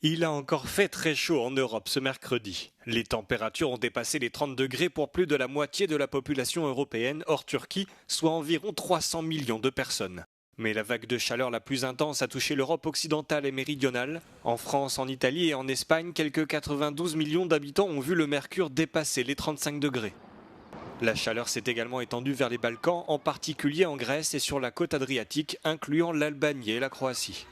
Il a encore fait très chaud en Europe ce mercredi. Les températures ont dépassé les 30 degrés pour plus de la moitié de la population européenne hors Turquie, soit environ 300 millions de personnes. Mais la vague de chaleur la plus intense a touché l'Europe occidentale et méridionale. En France, en Italie et en Espagne, quelques 92 millions d'habitants ont vu le mercure dépasser les 35 degrés. La chaleur s'est également étendue vers les Balkans, en particulier en Grèce et sur la côte adriatique, incluant l'Albanie et la Croatie.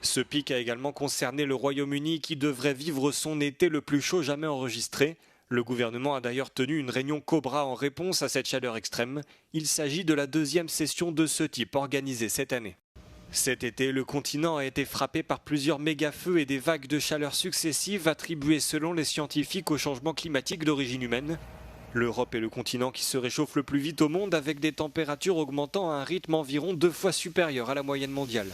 Ce pic a également concerné le Royaume-Uni qui devrait vivre son été le plus chaud jamais enregistré. Le gouvernement a d'ailleurs tenu une réunion Cobra en réponse à cette chaleur extrême. Il s'agit de la deuxième session de ce type organisée cette année. Cet été, le continent a été frappé par plusieurs méga-feux et des vagues de chaleur successives attribuées selon les scientifiques au changement climatique d'origine humaine. L'Europe est le continent qui se réchauffe le plus vite au monde avec des températures augmentant à un rythme environ 2 fois supérieur à la moyenne mondiale.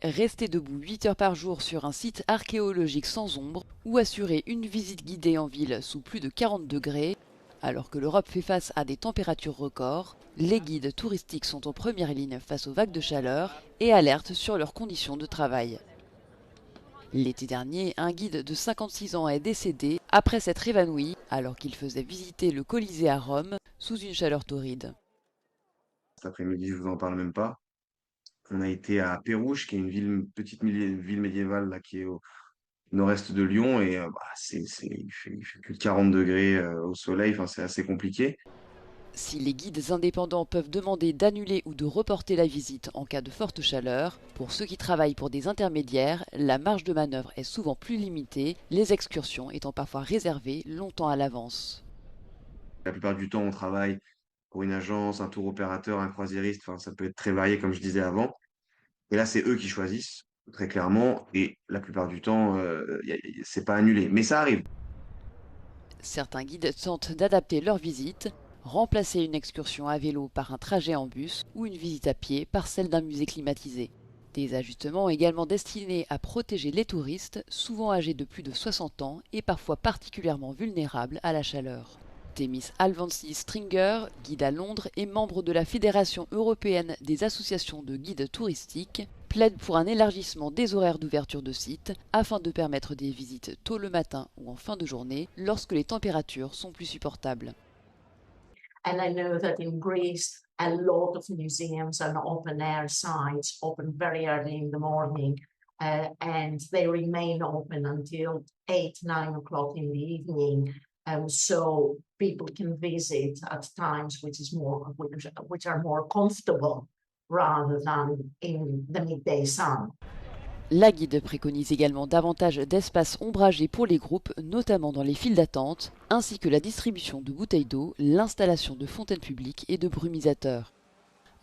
Rester debout 8 heures par jour sur un site archéologique sans ombre ou assurer une visite guidée en ville sous plus de 40 degrés, alors que l'Europe fait face à des températures records, les guides touristiques sont en première ligne face aux vagues de chaleur et alertent sur leurs conditions de travail. L'été dernier, un guide de 56 ans est décédé après s'être évanoui alors qu'il faisait visiter le Colisée à Rome sous une chaleur torride. Cet après-midi, je vous en parle même pas. On a été à Pérouge, qui est une petite ville médiévale là, qui est au nord-est de Lyon, et il fait plus de 40 degrés au soleil, enfin, c'est assez compliqué. Si les guides indépendants peuvent demander d'annuler ou de reporter la visite en cas de forte chaleur, pour ceux qui travaillent pour des intermédiaires, la marge de manœuvre est souvent plus limitée, les excursions étant parfois réservées longtemps à l'avance. La plupart du temps, on travaille pour une agence, un tour opérateur, un croisiériste, enfin, ça peut être très varié, comme je disais avant. Et là, c'est eux qui choisissent, très clairement, et la plupart du temps, c'est pas annulé. Mais ça arrive. Certains guides tentent d'adapter leur visite, remplacer une excursion à vélo par un trajet en bus ou une visite à pied par celle d'un musée climatisé. Des ajustements également destinés à protéger les touristes, souvent âgés de plus de 60 ans et parfois particulièrement vulnérables à la chaleur. Thémis Alvansi Stringer, guide à Londres et membre de la Fédération européenne des associations de guides touristiques, plaide pour un élargissement des horaires d'ouverture de sites afin de permettre des visites tôt le matin ou en fin de journée lorsque les températures sont plus supportables. And I know that in Greece, a lot of museums and open air sites open very early in the morning, and they remain open until 8, 9 o'clock in the evening. So people can visit at times which are more comfortable rather than in the midday sun. La guide préconise également davantage d'espaces ombragés pour les groupes, notamment dans les files d'attente, ainsi que la distribution de bouteilles d'eau, l'installation de fontaines publiques et de brumisateurs.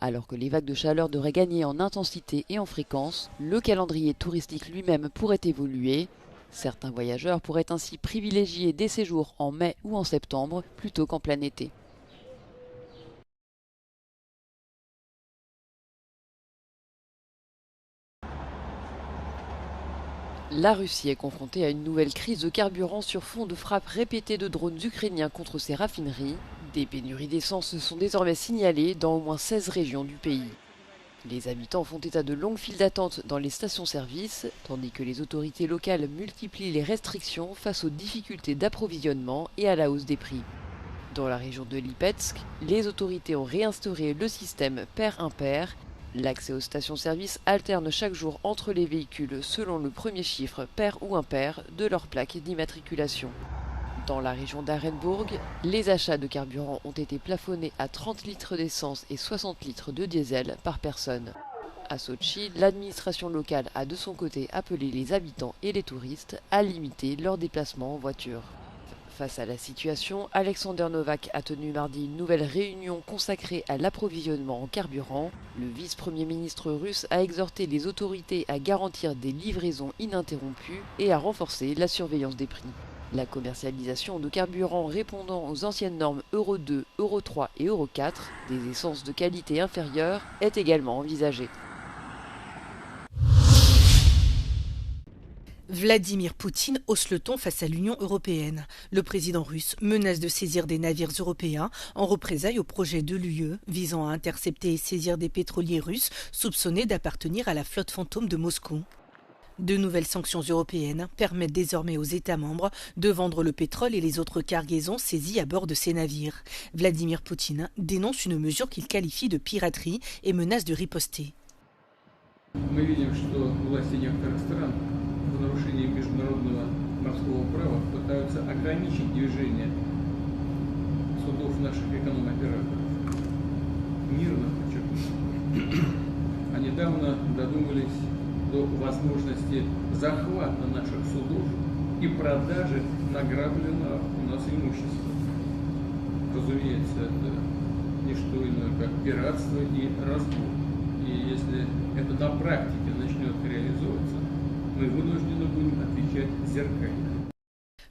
Alors que les vagues de chaleur devraient gagner en intensité et en fréquence, le calendrier touristique lui-même pourrait évoluer. Certains voyageurs pourraient ainsi privilégier des séjours en mai ou en septembre plutôt qu'en plein été. La Russie est confrontée à une nouvelle crise de carburant sur fond de frappes répétées de drones ukrainiens contre ses raffineries. Des pénuries d'essence sont désormais signalées dans au moins 16 régions du pays. Les habitants font état de longues files d'attente dans les stations-service, tandis que les autorités locales multiplient les restrictions face aux difficultés d'approvisionnement et à la hausse des prix. Dans la région de Lipetsk, les autorités ont réinstauré le système pair-impair. L'accès aux stations-service alterne chaque jour entre les véhicules selon le premier chiffre pair ou impair de leur plaque d'immatriculation. Dans la région d'Arenbourg, les achats de carburant ont été plafonnés à 30 litres d'essence et 60 litres de diesel par personne. À Sotchi, l'administration locale a de son côté appelé les habitants et les touristes à limiter leurs déplacements en voiture. Face à la situation, Alexander Novak a tenu mardi une nouvelle réunion consacrée à l'approvisionnement en carburant. Le vice-premier ministre russe a exhorté les autorités à garantir des livraisons ininterrompues et à renforcer la surveillance des prix. La commercialisation de carburants répondant aux anciennes normes Euro 2, Euro 3 et Euro 4, des essences de qualité inférieure, est également envisagée. Vladimir Poutine hausse le ton face à l'Union européenne. Le président russe menace de saisir des navires européens en représailles au projet de l'UE visant à intercepter et saisir des pétroliers russes soupçonnés d'appartenir à la flotte fantôme de Moscou. De nouvelles sanctions européennes permettent désormais aux États membres de vendre le pétrole et les autres cargaisons saisies à bord de ces navires. Vladimir Poutine dénonce une mesure qu'il qualifie de piraterie et menace de riposter. В нарушении международного морского права пытаются ограничить движение судов наших эконом-операторов. Мирно, подчеркну. А недавно додумались до возможности захвата наших судов и продажи награбленного у нас имущества. Разумеется, это не что иное, как пиратство и разбой. И если это на практике начнет реализовываться, мы вынуждены будем отвечать зеркально.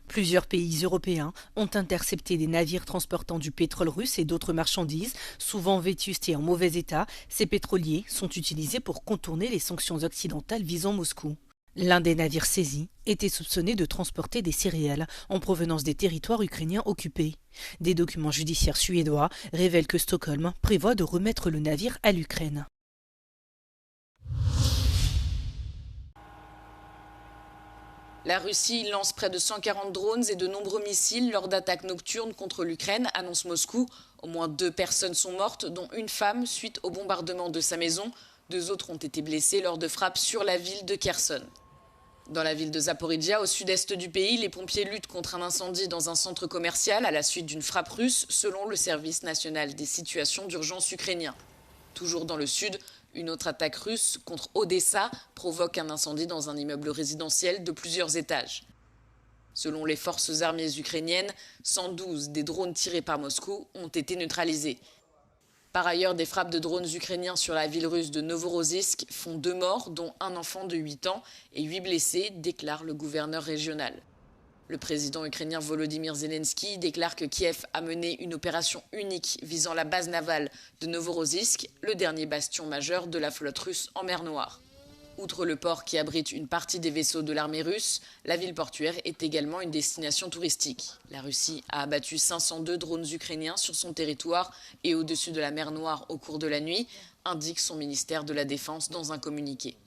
Plusieurs pays européens ont intercepté des navires transportant du pétrole russe et d'autres marchandises, souvent vétustes et en mauvais état. Ces pétroliers sont utilisés pour contourner les sanctions occidentales visant Moscou. L'un des navires saisis était soupçonné de transporter des céréales en provenance des territoires ukrainiens occupés. Des documents judiciaires suédois révèlent que Stockholm prévoit de remettre le navire à l'Ukraine. La Russie lance près de 140 drones et de nombreux missiles lors d'attaques nocturnes contre l'Ukraine, annonce Moscou. Au moins 2 personnes sont mortes, dont une femme suite au bombardement de sa maison. 2 autres ont été blessées lors de frappes sur la ville de Kherson. Dans la ville de Zaporizhia, au sud-est du pays, les pompiers luttent contre un incendie dans un centre commercial à la suite d'une frappe russe, selon le service national des situations d'urgence ukrainien. Toujours dans le sud, une autre attaque russe contre Odessa provoque un incendie dans un immeuble résidentiel de plusieurs étages. Selon les forces armées ukrainiennes, 112 des drones tirés par Moscou ont été neutralisés. Par ailleurs, des frappes de drones ukrainiens sur la ville russe de Novorossiysk font 2 morts, dont un enfant de 8 ans, et 8 blessés, déclare le gouverneur régional. Le président ukrainien Volodymyr Zelensky déclare que Kiev a mené une opération unique visant la base navale de Novorossiysk, le dernier bastion majeur de la flotte russe en mer Noire. Outre le port qui abrite une partie des vaisseaux de l'armée russe, la ville portuaire est également une destination touristique. La Russie a abattu 502 drones ukrainiens sur son territoire et au-dessus de la mer Noire au cours de la nuit, indique son ministère de la Défense dans un communiqué.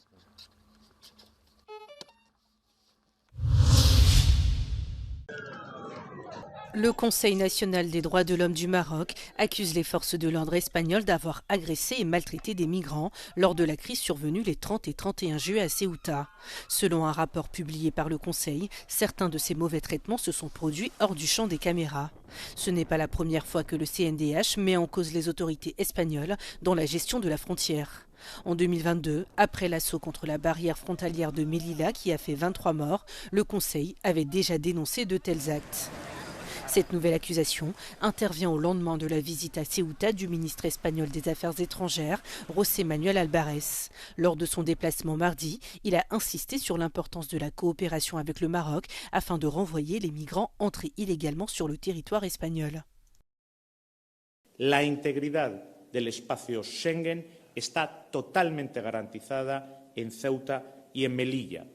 Le Conseil national des droits de l'homme du Maroc accuse les forces de l'ordre espagnoles d'avoir agressé et maltraité des migrants lors de la crise survenue les 30 et 31 juillet à Ceuta. Selon un rapport publié par le Conseil, certains de ces mauvais traitements se sont produits hors du champ des caméras. Ce n'est pas la première fois que le CNDH met en cause les autorités espagnoles dans la gestion de la frontière. En 2022, après l'assaut contre la barrière frontalière de Melilla qui a fait 23 morts, le Conseil avait déjà dénoncé de tels actes. Cette nouvelle accusation intervient au lendemain de la visite à Ceuta du ministre espagnol des Affaires étrangères, José Manuel Albares. Lors de son déplacement mardi, il a insisté sur l'importance de la coopération avec le Maroc afin de renvoyer les migrants entrés illégalement sur le territoire espagnol. La integridad del espacio Schengen está totalmente garantizada en Ceuta y en Melilla.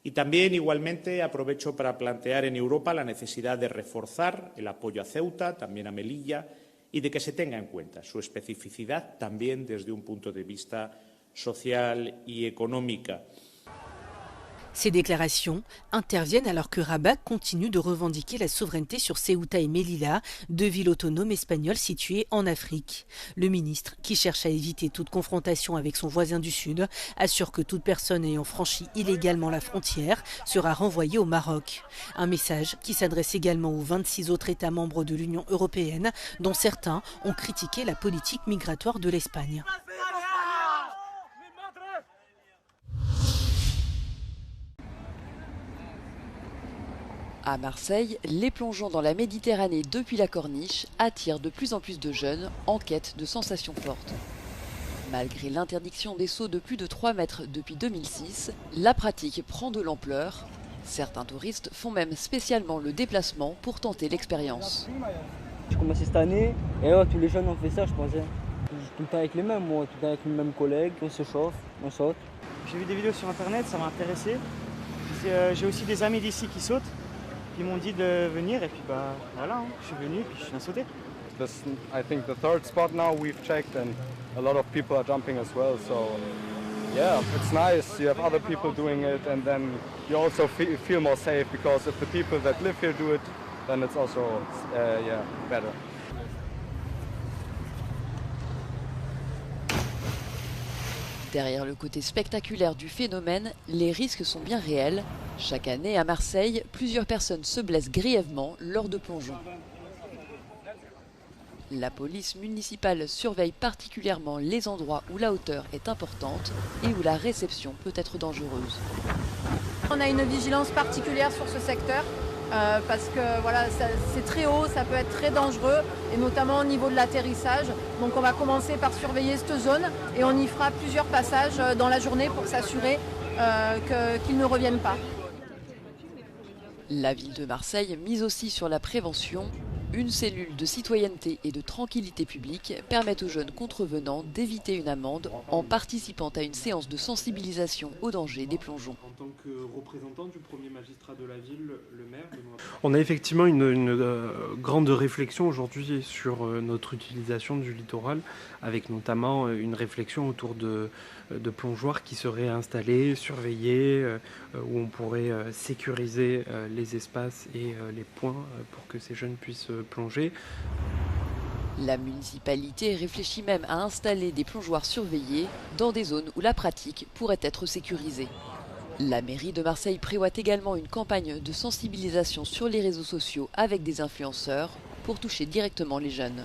Y también, igualmente, aprovecho para plantear en Europa la necesidad de reforzar el apoyo a Ceuta, también a Melilla, y de que se tenga en cuenta su especificidad también desde un punto de vista social y económica. Ces déclarations interviennent alors que Rabat continue de revendiquer la souveraineté sur Ceuta et Melilla, 2 villes autonomes espagnoles situées en Afrique. Le ministre, qui cherche à éviter toute confrontation avec son voisin du Sud, assure que toute personne ayant franchi illégalement la frontière sera renvoyée au Maroc. Un message qui s'adresse également aux 26 autres États membres de l'Union européenne, dont certains ont critiqué la politique migratoire de l'Espagne. À Marseille, les plongeons dans la Méditerranée depuis la Corniche attirent de plus en plus de jeunes en quête de sensations fortes. Malgré l'interdiction des sauts de plus de 3 mètres depuis 2006, la pratique prend de l'ampleur. Certains touristes font même spécialement le déplacement pour tenter l'expérience. J'ai commencé cette année et là, tous les jeunes ont fait ça, je pensais. Je joue tout le temps avec les mêmes, tout le temps avec les mêmes collègues, on se chauffe, on saute. J'ai vu des vidéos sur internet, ça m'a intéressé. J'ai aussi des amis d'ici qui sautent. Ils m'ont dit de venir et puis bah voilà, hein, je suis venu et puis je viens sauter. This, I think the third spot now we've checked and a lot of people are jumping as well. So yeah, it's nice. You have other people doing it and then you also feel more safe because if the people that live here do it, then it's also yeah, better. Derrière le côté spectaculaire du phénomène, les risques sont bien réels. Chaque année, à Marseille, plusieurs personnes se blessent grièvement lors de plongeons. La police municipale surveille particulièrement les endroits où la hauteur est importante et où la réception peut être dangereuse. On a une vigilance particulière sur ce secteur parce que voilà, c'est très haut, ça peut être très dangereux et notamment au niveau de l'atterrissage. Donc on va commencer par surveiller cette zone et on y fera plusieurs passages dans la journée pour s'assurer qu'ils ne reviennent pas. La ville de Marseille mise aussi sur la prévention. Une cellule de citoyenneté et de tranquillité publique permet aux jeunes contrevenants d'éviter une amende en participant à une séance de sensibilisation au danger des plongeons. En tant que représentant du premier magistrat de la ville, le maire... On a effectivement une grande réflexion aujourd'hui sur notre utilisation du littoral, avec notamment une réflexion autour de plongeoires qui seraient installés, surveillés, où on pourrait sécuriser les espaces et les points pour que ces jeunes puissent plonger. La municipalité réfléchit même à installer des plongeoires surveillés dans des zones où la pratique pourrait être sécurisée. La mairie de Marseille prévoit également une campagne de sensibilisation sur les réseaux sociaux avec des influenceurs pour toucher directement les jeunes.